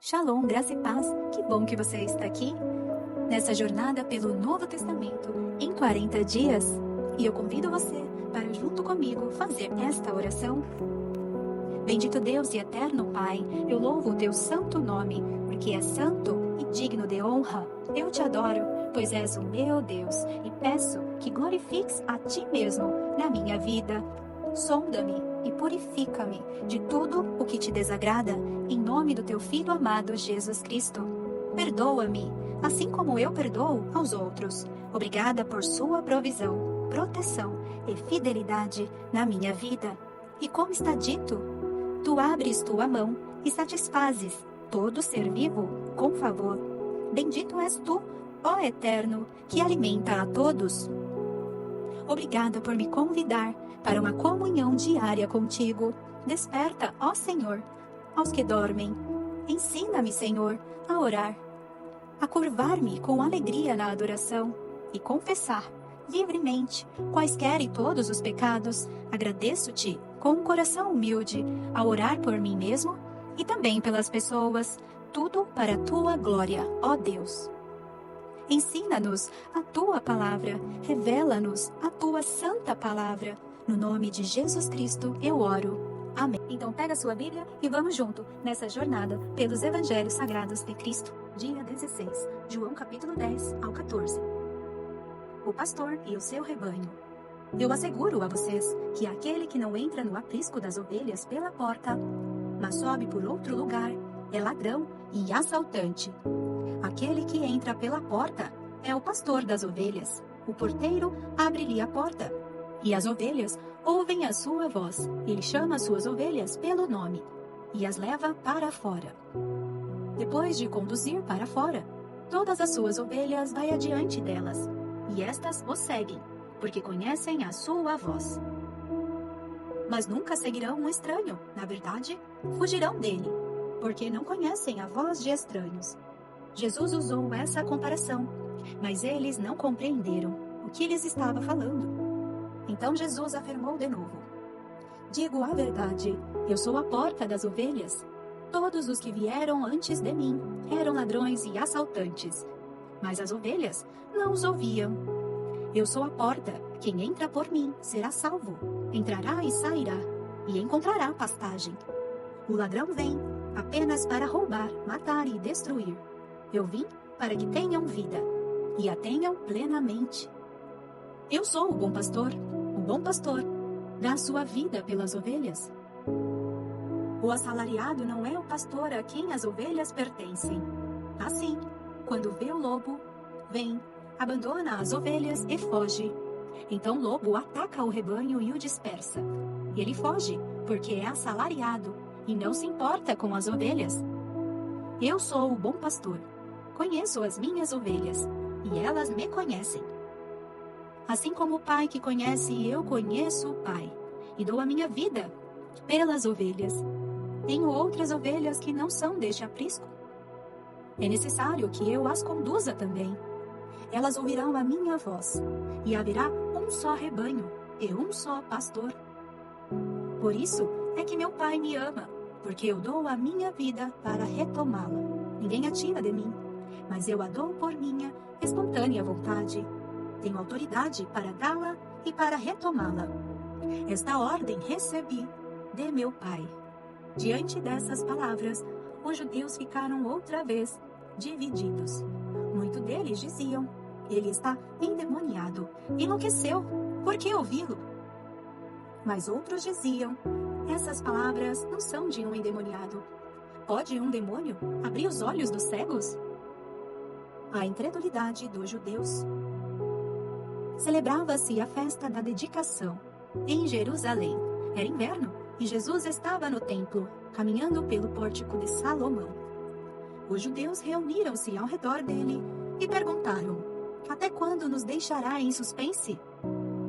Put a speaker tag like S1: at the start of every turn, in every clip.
S1: Shalom, graça e paz. Que bom que você está aqui nessa jornada pelo Novo Testamento em 40 dias. E eu convido você para, junto comigo, fazer esta oração. Bendito Deus e eterno Pai, eu louvo o teu santo nome, porque é santo e digno de honra. Eu te adoro, pois és o meu Deus, e peço que glorifiques a ti mesmo na minha vida. Sonda-me e purifica-me de tudo o que te desagrada, em nome do teu Filho amado Jesus Cristo. Perdoa-me, assim como eu perdoo aos outros. Obrigada por sua provisão, proteção e fidelidade na minha vida. E como está dito, tu abres tua mão e satisfazes todo ser vivo com favor. Bendito és tu, ó Eterno, que alimenta a todos. Obrigada por me convidar para uma comunhão diária contigo. Desperta, ó Senhor, aos que dormem. Ensina-me, Senhor, a orar, a curvar-me com alegria na adoração e confessar livremente quaisquer e todos os pecados. Agradeço-te com um coração humilde a orar por mim mesmo e também pelas pessoas, tudo para a tua glória, ó Deus. Ensina-nos a tua palavra, revela-nos a tua santa palavra. No nome de Jesus Cristo eu oro. Amém. Então pega a sua Bíblia e vamos junto nessa jornada pelos Evangelhos Sagrados de Cristo. Dia 16, João capítulo 10 ao 14. O pastor e o seu rebanho. Eu asseguro a vocês que aquele que não entra no aprisco das ovelhas pela porta, mas sobe por outro lugar, é ladrão e assaltante. Aquele que entra pela porta é o pastor das ovelhas. O porteiro abre-lhe a porta, e as ovelhas ouvem a sua voz. Ele chama as suas ovelhas pelo nome e as leva para fora. Depois de conduzir para fora, todas as suas ovelhas vai adiante delas, e estas o seguem, porque conhecem a sua voz. Mas nunca seguirão um estranho. Na verdade, fugirão dele, porque não conhecem a voz de estranhos. Jesus usou essa comparação, mas eles não compreenderam o que lhes estava falando. Então Jesus afirmou de novo: digo a verdade, eu sou a porta das ovelhas. Todos os que vieram antes de mim eram ladrões e assaltantes, mas as ovelhas não os ouviam. Eu sou a porta, quem entra por mim será salvo. Entrará e sairá, e encontrará pastagem. O ladrão vem apenas para roubar, matar e destruir. Eu vim para que tenham vida, e a tenham plenamente. Eu sou o bom pastor. O bom pastor dá a sua vida pelas ovelhas. O assalariado não é o pastor a quem as ovelhas pertencem. Assim, quando vê o lobo, vem, abandona as ovelhas e foge. Então o lobo ataca o rebanho e o dispersa. E ele foge, porque é assalariado e não se importa com as ovelhas. Eu sou o bom pastor. Conheço as minhas ovelhas, e elas me conhecem. Assim como o Pai que conhece, eu conheço o Pai, e dou a minha vida pelas ovelhas. Tenho outras ovelhas que não são deste aprisco. É necessário que eu as conduza também. Elas ouvirão a minha voz, e haverá um só rebanho e um só pastor. Por isso é que meu Pai me ama, porque eu dou a minha vida para retomá-la. Ninguém a tira de mim, mas eu a dou por minha espontânea vontade. Tenho autoridade para dá-la e para retomá-la. Esta ordem recebi de meu Pai. Diante dessas palavras, os judeus ficaram outra vez divididos. Muitos deles diziam: ele está endemoniado, enlouqueceu, por que ouvi-lo? Mas outros diziam: essas palavras não são de um endemoniado. Pode um demônio abrir os olhos dos cegos? A incredulidade dos judeus. Celebrava-se a festa da dedicação em Jerusalém. Era inverno e Jesus estava no templo, caminhando pelo pórtico de Salomão. Os judeus reuniram-se ao redor dele e perguntaram: até quando nos deixará em suspense?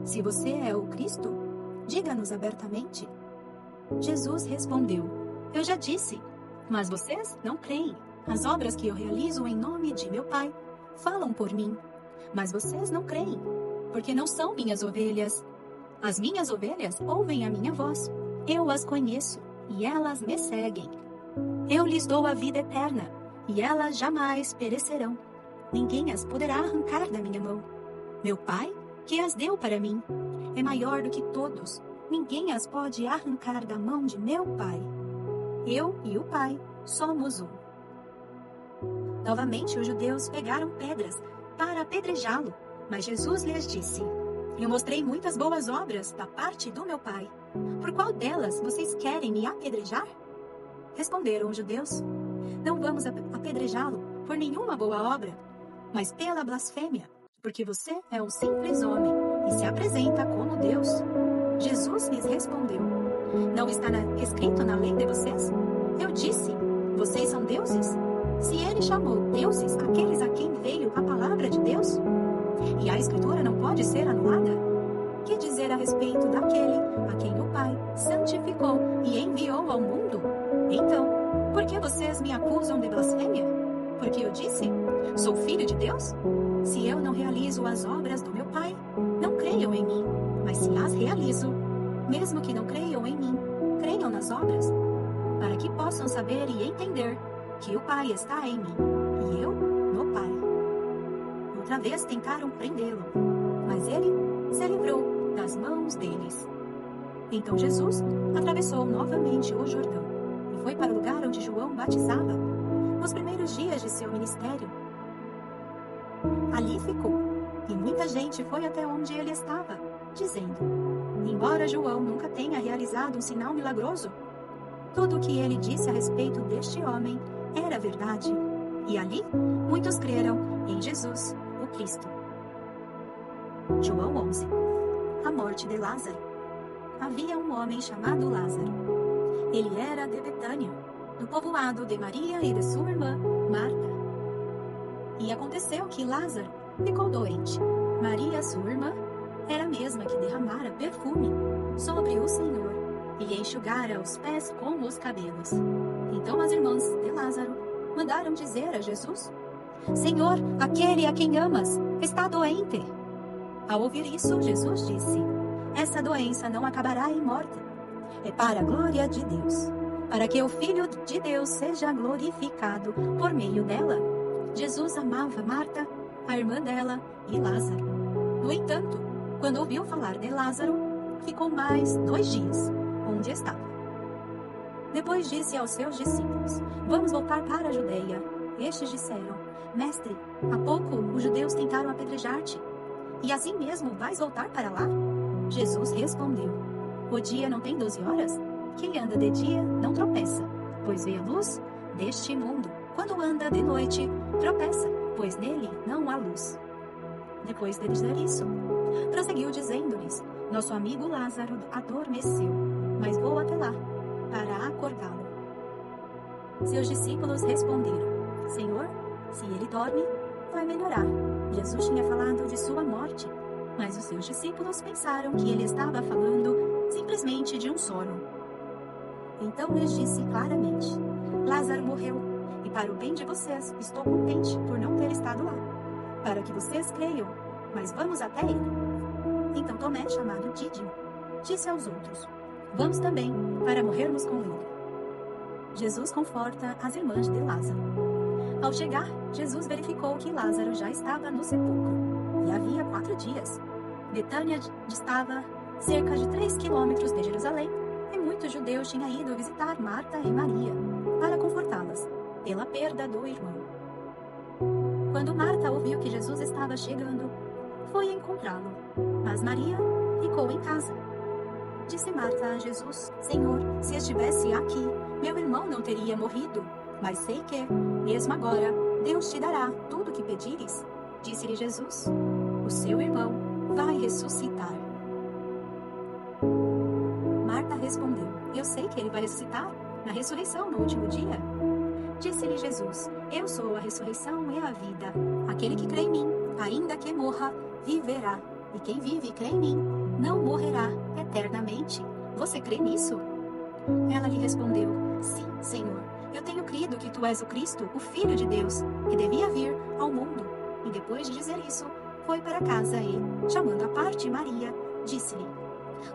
S1: Se você é o Cristo, diga-nos abertamente. Jesus respondeu: eu já disse, mas vocês não creem. As obras que eu realizo em nome de meu Pai falam por mim, mas vocês não creem, porque não são minhas ovelhas. As minhas ovelhas ouvem a minha voz. Eu as conheço e elas me seguem. Eu lhes dou a vida eterna, e elas jamais perecerão. Ninguém as poderá arrancar da minha mão. Meu Pai, que as deu para mim, é maior do que todos. Ninguém as pode arrancar da mão de meu Pai. Eu e o Pai somos um. Novamente os judeus pegaram pedras para apedrejá-lo, mas Jesus lhes disse: Eu mostrei muitas boas obras da parte do meu Pai. Por qual delas vocês querem me apedrejar? Responderam os judeus: Não vamos apedrejá-lo por nenhuma boa obra, mas pela blasfêmia, porque você é um simples homem e se apresenta como Deus. Jesus lhes respondeu: Não está escrito na lei de vocês? Eu disse: Vocês são deuses? Se ele chamou deuses aqueles a quem veio a palavra de Deus, e a Escritura não pode ser anulada, que dizer a respeito daquele a quem o Pai santificou e enviou ao mundo? Então, por que vocês me acusam de blasfêmia? Porque eu disse: Sou filho de Deus? Se eu não realizo as obras do meu Pai, não creiam em mim. Mas se as realizo, mesmo que não creiam em mim, creiam nas obras, para que possam saber e entender que o Pai está em mim, e eu no Pai. Outra vez tentaram prendê-lo, mas ele se livrou das mãos deles. Então Jesus atravessou novamente o Jordão e foi para o lugar onde João batizava, nos primeiros dias de seu ministério. Ali ficou, e muita gente foi até onde ele estava, dizendo: Embora João nunca tenha realizado um sinal milagroso, tudo o que ele disse a respeito deste homem era verdade. E ali, muitos creram em Jesus, o Cristo. João 11. A morte de Lázaro. Havia um homem chamado Lázaro. Ele era de Betânia, do povoado de Maria e de sua irmã, Marta. E aconteceu que Lázaro ficou doente. Maria, sua irmã, era a mesma que derramara perfume sobre o Senhor e lhe enxugara os pés com os cabelos. Então as irmãs de Lázaro mandaram dizer a Jesus: Senhor, aquele a quem amas está doente. Ao ouvir isso, Jesus disse: Essa doença não acabará em morte. É para a glória de Deus, para que o Filho de Deus seja glorificado por meio dela. Jesus amava Marta, a irmã dela, e Lázaro. No entanto, quando ouviu falar de Lázaro, ficou mais 2 dias onde estava. Depois disse aos seus discípulos: Vamos voltar para a Judeia. Estes disseram: Mestre, há pouco os judeus tentaram apedrejar-te, e assim mesmo vais voltar para lá? Jesus respondeu: O dia não tem 12 horas? Quem anda de dia não tropeça, pois vê a luz deste mundo. Quando anda de noite, tropeça, pois nele não há luz. Depois de dizer isso, prosseguiu dizendo-lhes: Nosso amigo Lázaro adormeceu, mas vou até lá para acordá-lo. Seus discípulos responderam: Senhor, se ele dorme, vai melhorar. Jesus tinha falado de sua morte, mas os seus discípulos pensaram que ele estava falando simplesmente de um sono. Então lhes disse claramente: Lázaro morreu, e para o bem de vocês estou contente por não ter estado lá, para que vocês creiam, mas vamos até ele. Então Tomé, chamado Dídimo, disse aos outros: Vamos também, para morrermos com ele. Jesus conforta as irmãs de Lázaro. Ao chegar, Jesus verificou que Lázaro já estava no sepulcro, e havia 4 dias. Betânia distava cerca de 3 quilômetros de Jerusalém, e muitos judeus tinham ido visitar Marta e Maria para confortá-las pela perda do irmão. Quando Marta ouviu que Jesus estava chegando, foi encontrá-lo, mas Maria ficou em casa. Disse Marta a Jesus: Senhor, se estivesse aqui, meu irmão não teria morrido. Mas sei que, mesmo agora, Deus te dará tudo o que pedires. Disse-lhe Jesus: O seu irmão vai ressuscitar. Marta respondeu: Eu sei que ele vai ressuscitar na ressurreição no último dia. Disse-lhe Jesus: Eu sou a ressurreição e a vida. Aquele que crê em mim, ainda que morra, viverá. E quem vive e crê em mim, não morrerá eternamente. Você crê nisso? Ela lhe respondeu: Sim, Senhor. Eu tenho crido que tu és o Cristo, o Filho de Deus, que devia vir ao mundo. E depois de dizer isso, foi para casa e, chamando à parte Maria, disse-lhe: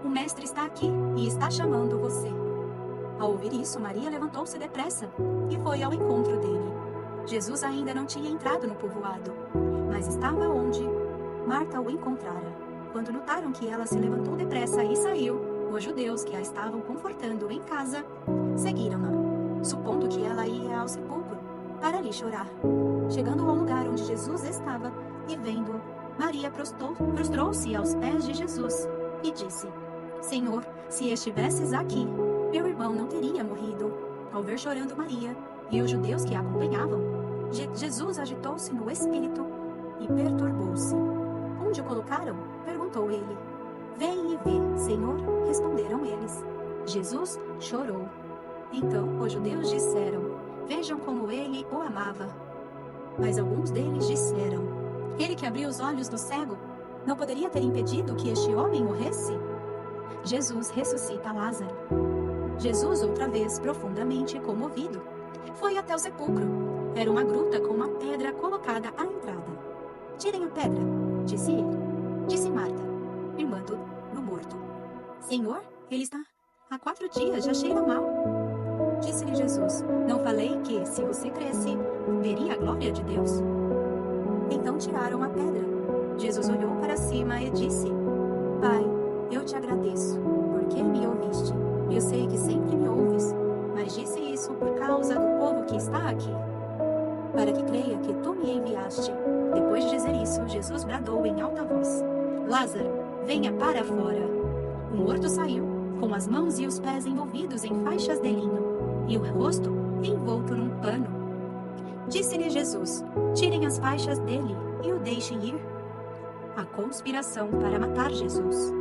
S1: O Mestre está aqui e está chamando você. Ao ouvir isso, Maria levantou-se depressa e foi ao encontro dele. Jesus ainda não tinha entrado no povoado, mas estava onde Marta o encontrara. Quando notaram que ela se levantou depressa e saiu, os judeus que a estavam confortando em casa seguiram-na, supondo que ela ia ao sepulcro para ali chorar. Chegando ao lugar onde Jesus estava e vendo, Maria prostrou-se aos pés de Jesus e disse: Senhor, se estivesses aqui, meu irmão não teria morrido. Ao ver chorando Maria e os judeus que a acompanhavam, Jesus agitou-se no espírito e perturbou-se. Onde o colocaram? Perguntou ele. Vem e vê, Senhor, responderam eles. Jesus chorou. Então os judeus disseram: Vejam como ele o amava. Mas alguns deles disseram: Ele que abriu os olhos do cego, não poderia ter impedido que este homem morresse? Jesus ressuscita Lázaro. Jesus, outra vez, profundamente comovido, foi até o sepulcro. Era uma gruta com uma pedra colocada à entrada. Tirem a pedra, disse ele. Disse Marta, irmã do morto. Senhor, ele está há 4 dias, já cheira mal. Disse-lhe Jesus: Não falei que, se você cresce, veria a glória de Deus? Então tiraram a pedra. Jesus olhou para cima e disse: Pai, eu te agradeço, porque me ouviste. Eu sei que sempre me ouves, mas disse isso por causa do povo que está aqui, para que creia que tu me enviaste. Depois de dizer isso, Jesus bradou em alta voz: Lázaro, venha para fora. O morto saiu, com as mãos e os pés envolvidos em faixas de linho, e o rosto envolto num pano. Disse-lhe Jesus: Tirem as faixas dele e o deixem ir. A conspiração para matar Jesus.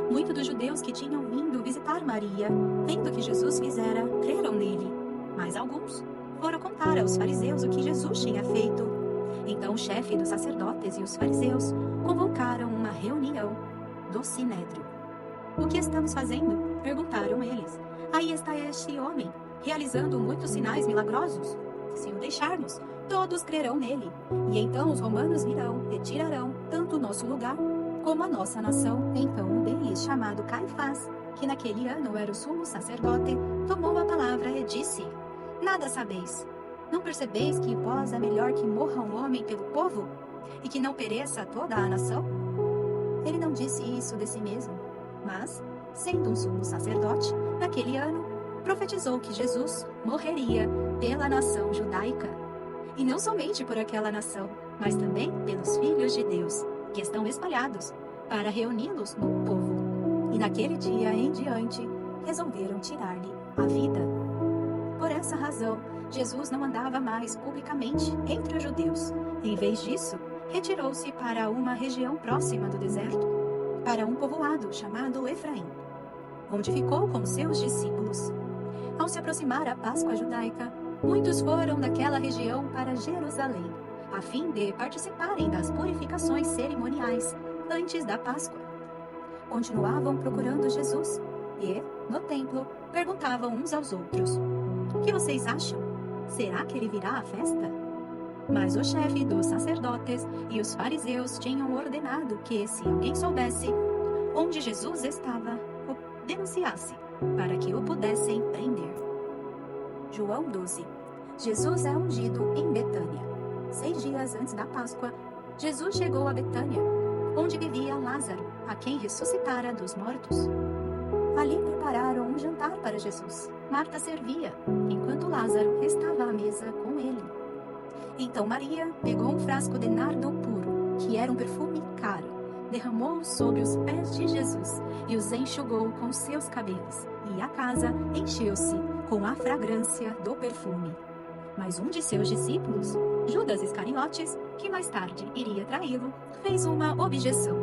S1: Muitos dos judeus que tinham vindo visitar Maria, vendo o que Jesus fizera, creram nele. Mas alguns foram contar aos fariseus o que Jesus tinha feito. Então o chefe dos sacerdotes e os fariseus convocaram uma reunião do Sinédrio. O que estamos fazendo? Perguntaram eles. Aí está este homem, realizando muitos sinais milagrosos. Se o deixarmos, todos crerão nele. E então os romanos virão e tirarão tanto o nosso lugar como a nossa nação. Então um deles, chamado Caifás, que naquele ano era o sumo sacerdote, tomou a palavra e disse: Nada sabeis. Não percebeis que vós é melhor que morra um homem pelo povo e que não pereça toda a nação? Ele não disse isso de si mesmo, mas, sendo um sumo sacerdote, naquele ano, profetizou que Jesus morreria pela nação judaica. E não somente por aquela nação, mas também pelos filhos de Deus, que estão espalhados, para reuni-los no povo. E naquele dia em diante, resolveram tirar-lhe a vida. Por essa razão, Jesus não andava mais publicamente entre os judeus. Em vez disso, retirou-se para uma região próxima do deserto, para um povoado chamado Efraim, onde ficou com seus discípulos. Ao se aproximar a Páscoa judaica, muitos foram daquela região para Jerusalém, a fim de participarem das purificações cerimoniais antes da Páscoa. Continuavam procurando Jesus e, no templo, perguntavam uns aos outros: O que vocês acham? Será que ele virá à festa? Mas o chefe dos sacerdotes e os fariseus tinham ordenado que, se alguém soubesse onde Jesus estava, o denunciasse, para que o pudessem prender. João 12. Jesus é ungido em Betânia. 6 dias antes da Páscoa, Jesus chegou a Betânia, onde vivia Lázaro, a quem ressuscitara dos mortos. Ali prepararam um jantar para Jesus. Marta servia, enquanto Lázaro estava à mesa com ele. Então Maria pegou um frasco de nardo puro, que era um perfume caro, derramou-o sobre os pés de Jesus e os enxugou com seus cabelos. E a casa encheu-se com a fragrância do perfume. Mas um de seus discípulos, Judas Iscariotes, que mais tarde iria traí-lo, fez uma objeção.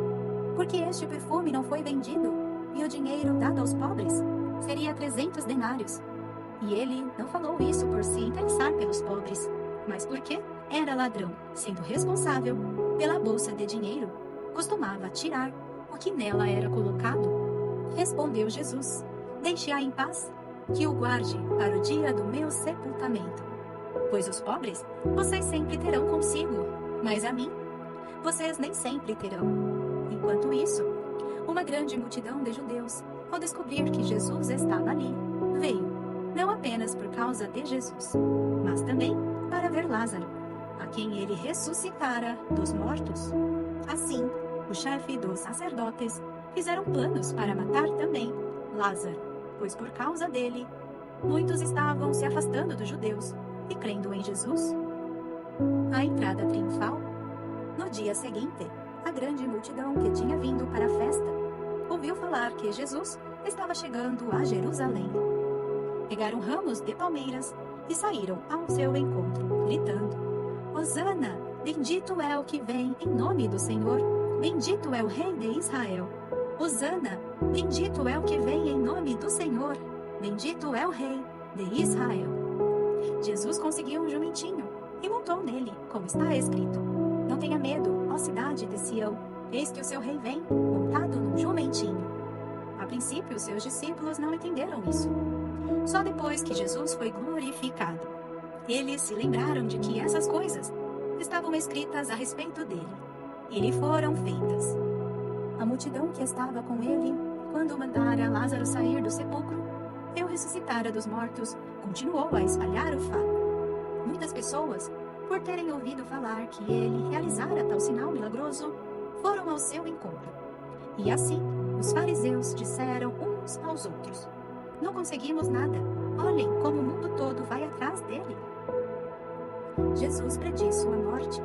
S1: Porque este perfume não foi vendido e o dinheiro dado aos pobres seria 300 denários. E ele não falou isso por se interessar pelos pobres, mas porque era ladrão, sendo responsável pela bolsa de dinheiro, costumava tirar o que nela era colocado. Respondeu Jesus: Deixe-a em paz, que o guarde para o dia do meu sepultamento. Pois os pobres vocês sempre terão consigo, mas a mim vocês nem sempre terão. Enquanto isso, uma grande multidão de judeus, ao descobrir que Jesus estava ali, veio não apenas por causa de Jesus, mas também para ver Lázaro, a quem ele ressuscitara dos mortos. Assim, o chefe dos sacerdotes fizeram planos para matar também Lázaro, pois por causa dele, muitos estavam se afastando dos judeus e crendo em Jesus. A entrada triunfal. No dia seguinte, a grande multidão que tinha vindo para a festa ouviu falar que Jesus estava chegando a Jerusalém. Pegaram ramos de palmeiras e saíram ao seu encontro, gritando: Hosana! Bendito é o que vem em nome do Senhor! Bendito é o Rei de Israel! Hosana! Bendito é o que vem em nome do Senhor! Bendito é o Rei de Israel! Jesus conseguiu um jumentinho e montou nele, como está escrito: Não tenha medo, ó cidade de Sião, eis que o seu rei vem, montado num jumentinho. A princípio, seus discípulos não entenderam isso. Só depois que Jesus foi glorificado, eles se lembraram de que essas coisas estavam escritas a respeito dele, e lhe foram feitas. A multidão que estava com ele, quando mandara Lázaro sair do sepulcro, e o ressuscitara dos mortos, continuou a espalhar o fato. Muitas pessoas, por terem ouvido falar que ele realizara tal sinal milagroso, foram ao seu encontro. E assim, os fariseus disseram uns aos outros: Não conseguimos nada. Olhem como o mundo todo vai atrás dele. Jesus prediz sua morte.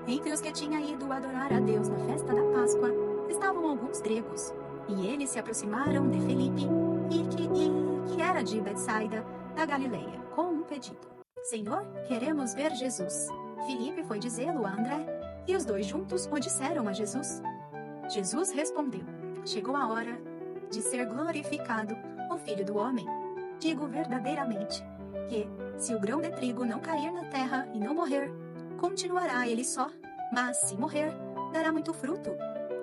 S1: Entre os que tinham ido adorar a Deus na festa da Páscoa, estavam alguns gregos. E eles se aproximaram de Felipe, que era de Betsaida, da Galileia, com um pedido: Senhor, queremos ver Jesus. Filipe foi dizê-lo a André, e os dois juntos o disseram a Jesus. Jesus respondeu: Chegou a hora de ser glorificado o Filho do Homem. Digo verdadeiramente que, se o grão de trigo não cair na terra e não morrer, continuará ele só, mas se morrer, dará muito fruto.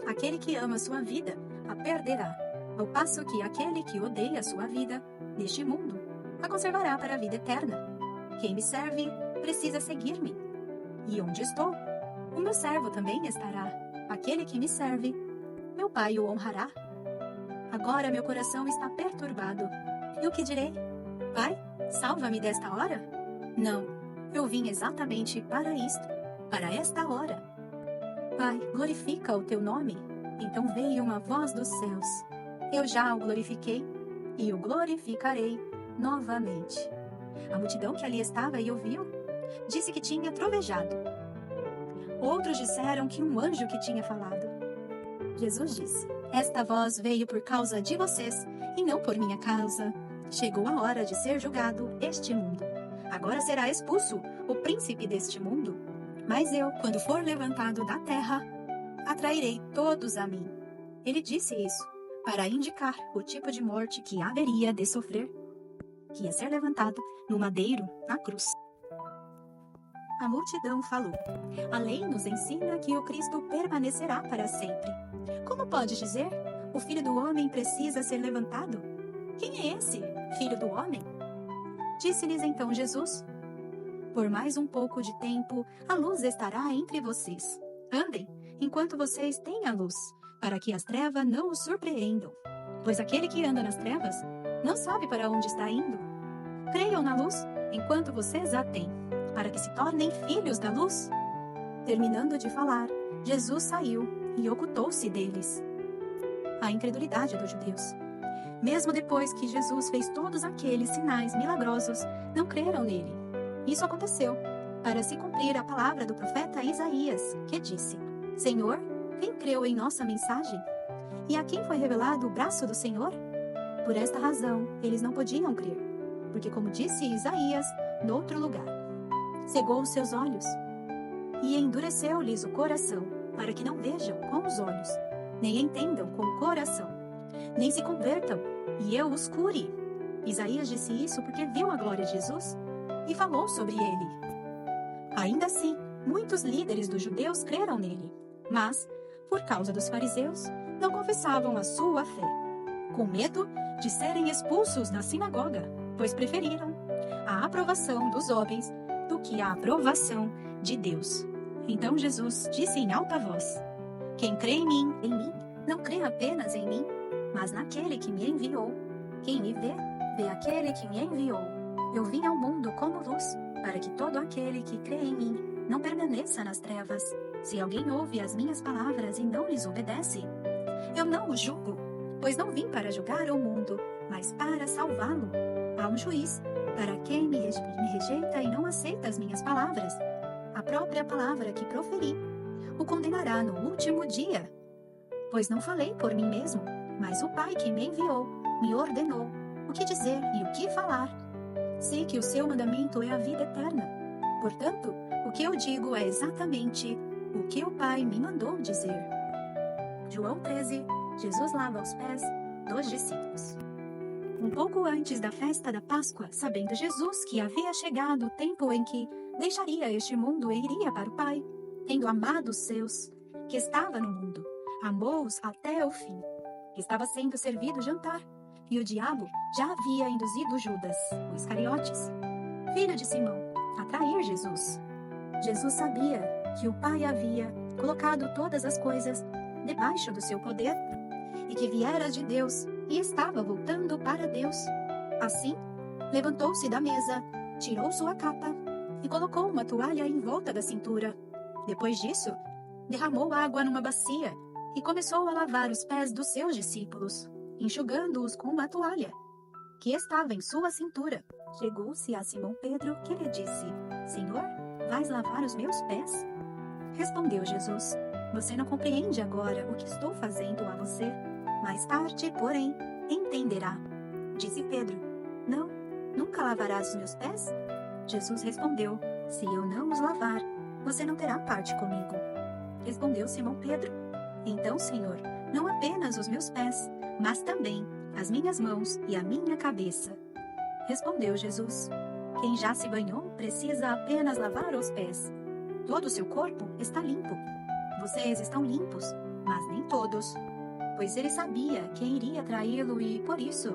S1: Aquele que ama sua vida a perderá, ao passo que aquele que odeia sua vida neste mundo a conservará para a vida eterna. Quem me serve precisa seguir-me. E onde estou, o meu servo também estará. Aquele que me serve, meu Pai o honrará. Agora meu coração está perturbado. E o que direi? Pai, salva-me desta hora? Não, eu vim exatamente para isto, para esta hora. Pai, glorifica o teu nome. Então veio uma voz dos céus. Eu já o glorifiquei e o glorificarei novamente. A multidão que ali estava e ouviu, disse que tinha trovejado. Outros disseram que um anjo que tinha falado. Jesus disse: Esta voz veio por causa de vocês e não por minha causa. Chegou a hora de ser julgado este mundo. Agora será expulso o príncipe deste mundo. Mas eu, quando for levantado da terra, atrairei todos a mim. Ele disse isso para indicar o tipo de morte que haveria de sofrer, que ia ser levantado no madeiro, na cruz. A multidão falou: A lei nos ensina que o Cristo permanecerá para sempre. Como pode dizer? O Filho do Homem precisa ser levantado? Quem é esse, Filho do Homem? Disse-lhes então Jesus: Por mais um pouco de tempo, a luz estará entre vocês. Andem, enquanto vocês têm a luz, para que as trevas não os surpreendam. Pois aquele que anda nas trevas não sabe para onde está indo. Creiam na luz, enquanto vocês a têm, para que se tornem filhos da luz. Terminando de falar, Jesus saiu e ocultou-se deles. A incredulidade dos judeus. Mesmo depois que Jesus fez todos aqueles sinais milagrosos, não creram nele. Isso aconteceu para se cumprir a palavra do profeta Isaías, que disse: Senhor, quem creu em nossa mensagem? E a quem foi revelado o braço do Senhor? Por esta razão, eles não podiam crer, porque, como disse Isaías, noutro lugar, cegou os seus olhos e endureceu-lhes o coração, para que não vejam com os olhos, nem entendam com o coração, nem se convertam, e eu os cure. Isaías disse isso porque viu a glória de Jesus e falou sobre ele. Ainda assim, muitos líderes dos judeus creram nele, mas, por causa dos fariseus, não confessavam a sua fé, com medo de serem expulsos da sinagoga, pois preferiram a aprovação dos homens do que a aprovação de Deus. Então Jesus disse em alta voz: Quem crê em mim, não crê apenas em mim, mas naquele que me enviou. Quem me vê, vê aquele que me enviou. Eu vim ao mundo como luz, para que todo aquele que crê em mim não permaneça nas trevas. Se alguém ouve as minhas palavras e não lhes obedece, eu não o julgo, pois não vim para julgar o mundo, mas para salvá-lo. Há um juiz para quem me rejeita e não aceita as minhas palavras. A própria palavra que proferi o condenará no último dia. Pois não falei por mim mesmo, mas o Pai que me enviou me ordenou o que dizer e o que falar. Sei que o seu mandamento é a vida eterna. Portanto, o que eu digo é exatamente o que o Pai me mandou dizer. João 13, Jesus lava os pés dos discípulos. Um pouco antes da festa da Páscoa, sabendo Jesus que havia chegado o tempo em que deixaria este mundo e iria para o Pai, tendo amado os seus, que estava no mundo, amou-os até o fim. Estava sendo servido o jantar, e o diabo já havia induzido Judas, o Iscariotes, filho de Simão, a trair Jesus. Jesus sabia que o Pai havia colocado todas as coisas debaixo do seu poder e que viera de Deus e estava voltando para Deus. Assim, levantou-se da mesa, tirou sua capa e colocou uma toalha em volta da cintura. Depois disso, derramou água numa bacia e começou a lavar os pés dos seus discípulos, enxugando-os com uma toalha que estava em sua cintura. Chegou-se a Simão Pedro, que lhe disse: Senhor, vais lavar os meus pés? Respondeu Jesus: Você não compreende agora o que estou fazendo a você. Mais tarde, porém, entenderá. Disse Pedro: Não, nunca lavarás os meus pés? Jesus respondeu: Se eu não os lavar, você não terá parte comigo. Respondeu Simão Pedro: Então, Senhor, não apenas os meus pés, mas também as minhas mãos e a minha cabeça. Respondeu Jesus: Quem já se banhou precisa apenas lavar os pés. Todo o seu corpo está limpo. Vocês estão limpos, mas nem todos. Pois ele sabia quem iria traí-lo e, por isso,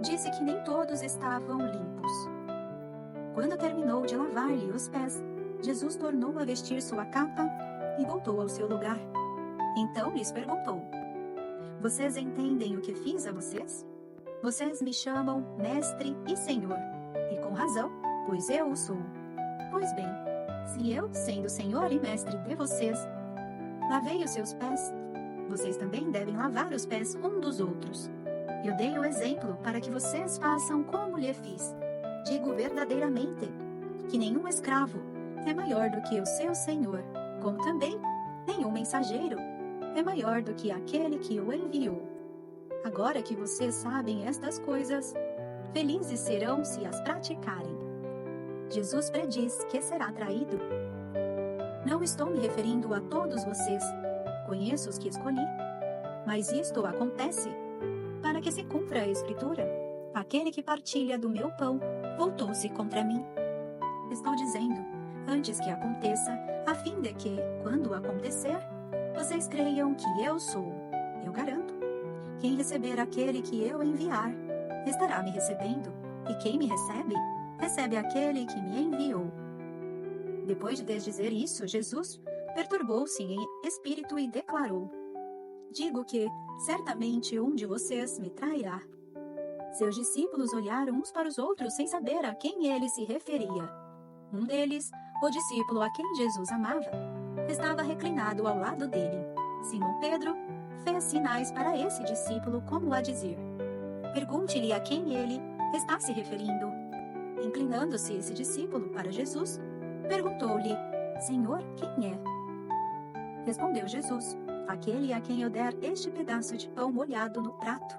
S1: disse que nem todos estavam limpos. Quando terminou de lavar-lhe os pés, Jesus tornou a vestir sua capa e voltou ao seu lugar. Então lhes perguntou: Vocês entendem o que fiz a vocês? Vocês me chamam Mestre e Senhor, e com razão, pois eu o sou. Pois bem, se eu, sendo Senhor e Mestre de vocês, lavei os seus pés, vocês também devem lavar os pés um dos outros. Eu dei o exemplo para que vocês façam como lhe fiz. Digo verdadeiramente que nenhum escravo é maior do que o seu senhor, como também nenhum mensageiro é maior do que aquele que o enviou. Agora que vocês sabem estas coisas, felizes serão se as praticarem. Jesus prediz que será traído. Não estou me referindo a todos vocês, conheço os que escolhi, mas isto acontece para que se cumpra a Escritura. Aquele que partilha do meu pão voltou-se contra mim. Estou dizendo, antes que aconteça, a fim de que, quando acontecer, vocês creiam que eu sou. Eu garanto. Quem receber aquele que eu enviar, estará me recebendo, e quem me recebe, recebe aquele que me enviou. Depois de dizer isso, Jesus perturbou-se em espírito e declarou: Digo que, certamente, um de vocês me trairá. Seus discípulos olharam uns para os outros sem saber a quem ele se referia. Um deles, o discípulo a quem Jesus amava, estava reclinado ao lado dele. Simão Pedro fez sinais para esse discípulo, como a dizer: Pergunte-lhe a quem ele está se referindo. Inclinando-se esse discípulo para Jesus, perguntou-lhe: Senhor, quem é? Respondeu Jesus: Aquele a quem eu der este pedaço de pão molhado no prato.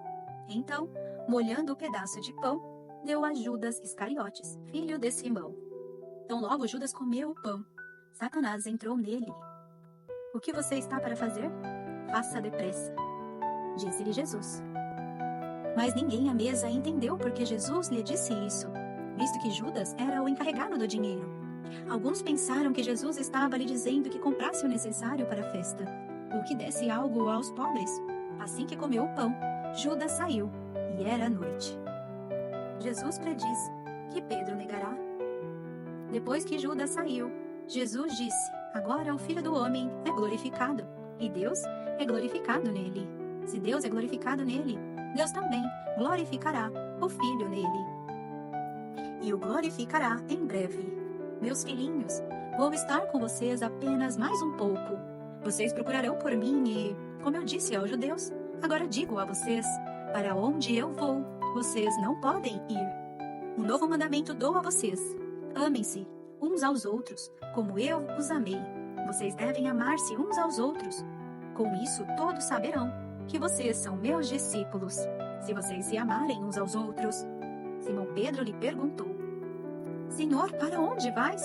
S1: Então, molhando o pedaço de pão, deu a Judas Iscariotes, filho de Simão. Tão logo Judas comeu o pão, Satanás entrou nele. O que você está para fazer? Faça depressa, disse-lhe Jesus. Mas ninguém à mesa entendeu porque Jesus lhe disse isso, visto que Judas era o encarregado do dinheiro. Alguns pensaram que Jesus estava lhe dizendo que comprasse o necessário para a festa, ou que desse algo aos pobres. Assim que comeu o pão, Judas saiu, e era noite. Jesus prediz que Pedro negará. Depois que Judas saiu, Jesus disse: Agora o Filho do Homem é glorificado, e Deus é glorificado nele. Se Deus é glorificado nele, Deus também glorificará o Filho nele. E o glorificará em breve. Meus filhinhos, vou estar com vocês apenas mais um pouco. Vocês procurarão por mim e, como eu disse aos judeus, agora digo a vocês, para onde eu vou, vocês não podem ir. Um novo mandamento dou a vocês. Amem-se uns aos outros, como eu os amei. Vocês devem amar-se uns aos outros. Com isso, todos saberão que vocês são meus discípulos, se vocês se amarem uns aos outros. Simão Pedro lhe perguntou: Senhor, para onde vais?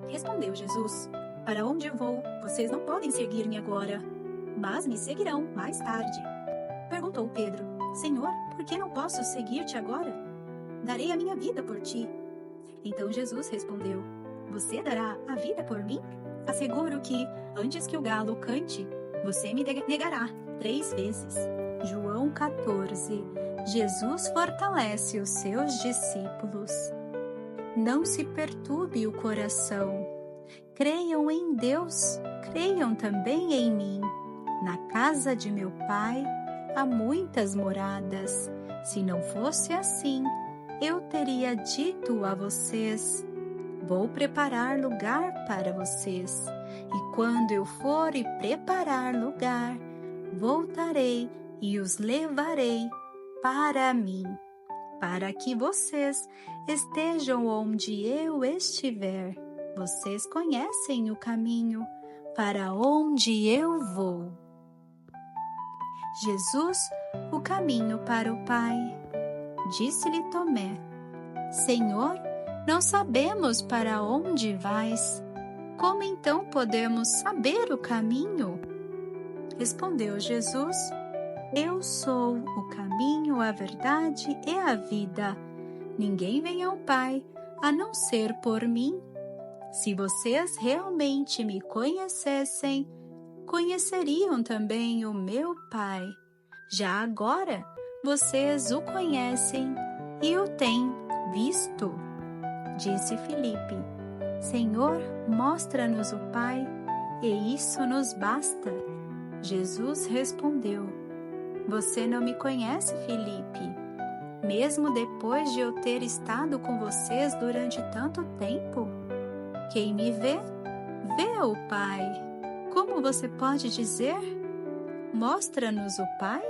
S1: Respondeu Jesus: Para onde eu vou, vocês não podem seguir-me agora, mas me seguirão mais tarde. Perguntou Pedro: Senhor, por que não posso seguir-te agora? Darei a minha vida por ti. Então Jesus respondeu: Você dará a vida por mim? Asseguro que, antes que o galo cante, você me negará 3 vezes. João 14. Jesus fortalece os seus discípulos. Não se perturbe o coração. Creiam em Deus, creiam também em mim. Na casa de meu Pai há muitas moradas. Se não fosse assim, eu teria dito a vocês: vou preparar lugar para vocês. E quando eu for e preparar lugar, voltarei e os levarei para mim, para que vocês estejam onde eu estiver. Vocês conhecem o caminho para onde eu vou. Jesus, o caminho para o Pai. Disse-lhe Tomé: Senhor, não sabemos para onde vais. Como então podemos saber o caminho? Respondeu Jesus: Eu sou o caminho, a verdade e a vida. Ninguém vem ao Pai a não ser por mim. Se vocês realmente me conhecessem, conheceriam também o meu Pai. Já agora, vocês o conhecem e o têm visto. Disse Filipe: Senhor, mostra-nos o Pai, e isso nos basta. Jesus respondeu: Você não me conhece, Filipe? Mesmo depois de eu ter estado com vocês durante tanto tempo? Quem me vê, vê o Pai. Como você pode dizer: Mostra-nos o Pai?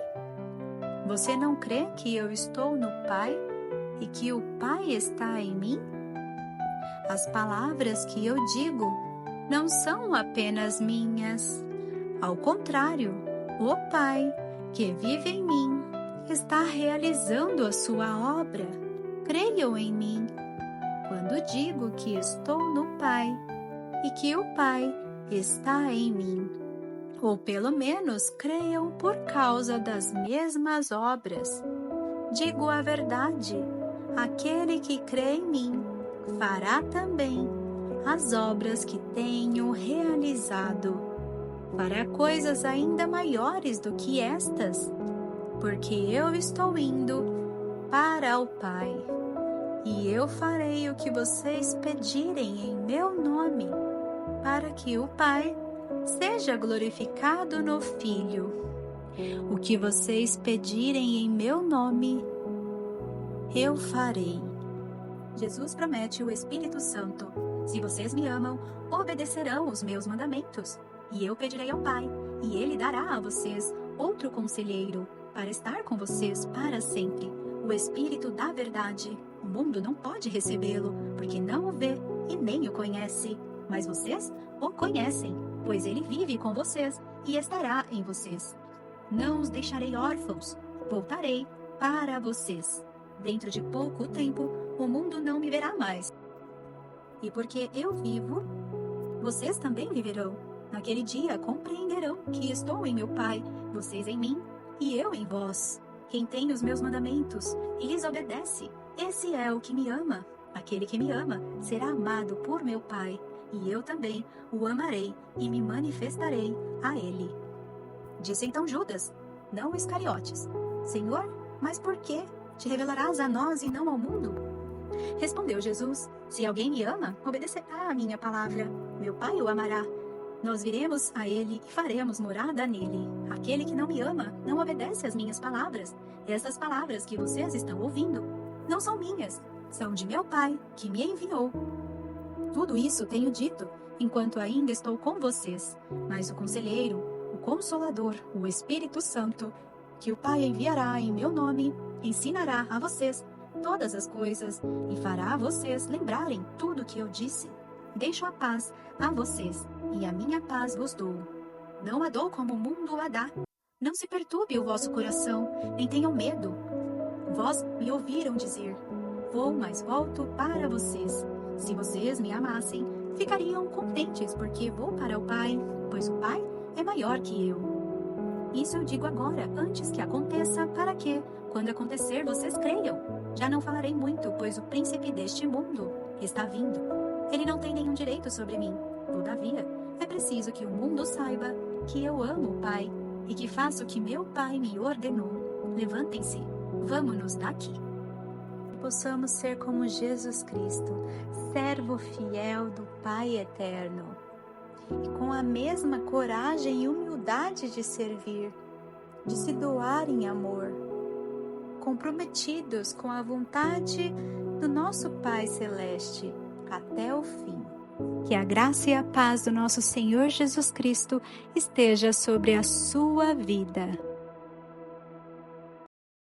S1: Você não crê que eu estou no Pai e que o Pai está em mim? As palavras que eu digo não são apenas minhas. Ao contrário, o Pai, que vive em mim, está realizando a sua obra. Creiam em mim quando digo que estou no Pai e que o Pai está em mim. Ou pelo menos creiam por causa das mesmas obras. Digo a verdade: aquele que crê em mim fará também as obras que tenho realizado. Fará coisas ainda maiores do que estas, porque eu estou indo para o Pai. E eu farei o que vocês pedirem em meu nome, para que o Pai seja glorificado no Filho. O que vocês pedirem em meu nome, eu farei. Jesus promete o Espírito Santo. Se vocês me amam, obedecerão os meus mandamentos. E eu pedirei ao Pai, e Ele dará a vocês outro conselheiro, para estar com vocês para sempre, o Espírito da verdade. O mundo não pode recebê-lo, porque não o vê e nem o conhece. Mas vocês o conhecem, pois ele vive com vocês e estará em vocês. Não os deixarei órfãos, voltarei para vocês. Dentro de pouco tempo, o mundo não me verá mais. E porque eu vivo, vocês também viverão. Naquele dia compreenderão que estou em meu Pai, vocês em mim e eu em vós. Quem tem os meus mandamentos e lhes obedece, esse é o que me ama. Aquele que me ama será amado por meu Pai, e eu também o amarei e me manifestarei a ele. Disse então Judas, não Iscariotes: Senhor, mas por que te revelarás a nós e não ao mundo? Respondeu Jesus: Se alguém me ama, obedecerá à minha palavra. Meu Pai o amará, Nós viremos a ele e faremos morada nele. Aquele que não me ama não obedece às minhas palavras. Essas palavras que vocês estão ouvindo não são minhas, são de meu Pai, que me enviou. Tudo isso tenho dito, enquanto ainda estou com vocês. Mas o Conselheiro, o Consolador, o Espírito Santo, que o Pai enviará em meu nome, ensinará a vocês todas as coisas e fará vocês lembrarem tudo que eu disse. Deixo a paz a vocês, e a minha paz vos dou. Não a dou como o mundo a dá. Não se perturbe o vosso coração, nem tenham medo. Vós me ouviram dizer: vou, mas volto para vocês. Se vocês me amassem, ficariam contentes, porque vou para o Pai, pois o Pai é maior que eu. Isso eu digo agora, antes que aconteça, para que, quando acontecer, vocês creiam. Já não falarei muito, pois o príncipe deste mundo está vindo. Ele não tem nenhum direito sobre mim. Todavia, é preciso que o mundo saiba que eu amo o Pai e que faço o que meu Pai me ordenou. Levantem-se, vamo-nos daqui. Possamos ser como Jesus Cristo, servo fiel do Pai eterno, e com a mesma coragem e humildade de servir, de se doar em amor, comprometidos com a vontade do nosso Pai Celeste até o fim. Que a graça e a paz do nosso Senhor Jesus Cristo esteja sobre a sua vida.